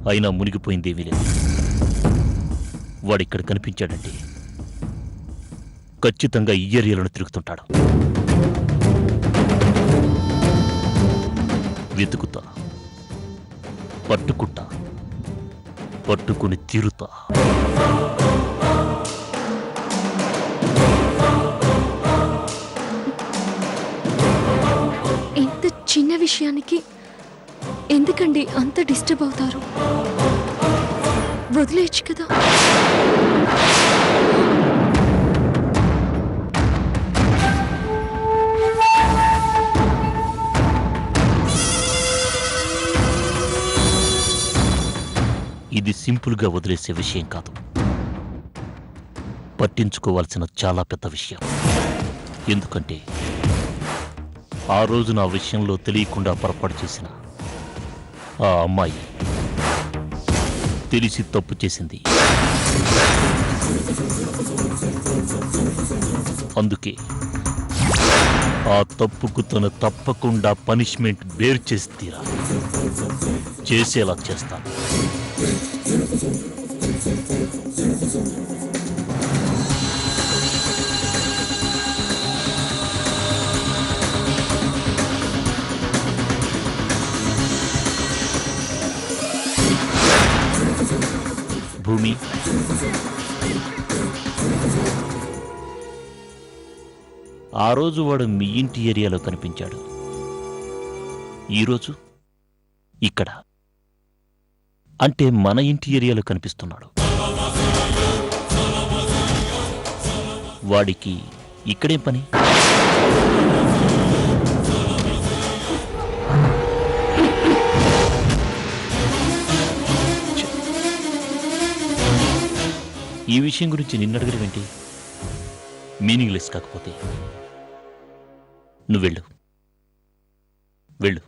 అయినా మునిగిపోయిందేమీ లేదు. వాడిక్కడ కనిపించాడంటే ఖచ్చితంగా ఈ ఏరియాలను తిరుగుతుంటాడు. వెతుకుతా, పట్టుకుంటా, పట్టుకుని తీరుతా. ఇంత చిన్న విషయానికి ఎందుకండి అంత డిస్టర్బ్ అవుతారు? వదిలేయచ్చు కదా. ఇది సింపుల్గా వదిలేసే విషయం కాదు, పట్టించుకోవాల్సిన చాలా పెద్ద విషయం. ఎందుకంటే ఆ రోజు నా విషయంలో తెలియకుండా పొరపాటు చేసిన ఆ అమ్మాయి తెలిసి తప్పు చేసింది. అందుకే ఆ తప్పుకు తను తప్పకుండా పనిష్మెంట్ బేర్ చేసి తీరాలి. చేసేలా చేస్తాను. భూమి, ఆ రోజు వాడు మీ ఇంటి ఏరియాలో కనిపించాడు. ఈరోజు ఇక్కడ, అంటే మన ఇంటి ఏరియాలో కనిపిస్తున్నాడు. వాడికి ఇక్కడేం పని? ఈ విషయం గురించి నిన్నడగడం ఏంటి? మీనింగ్లెస్ కాకపోతే నువ్వు వెళ్ళు.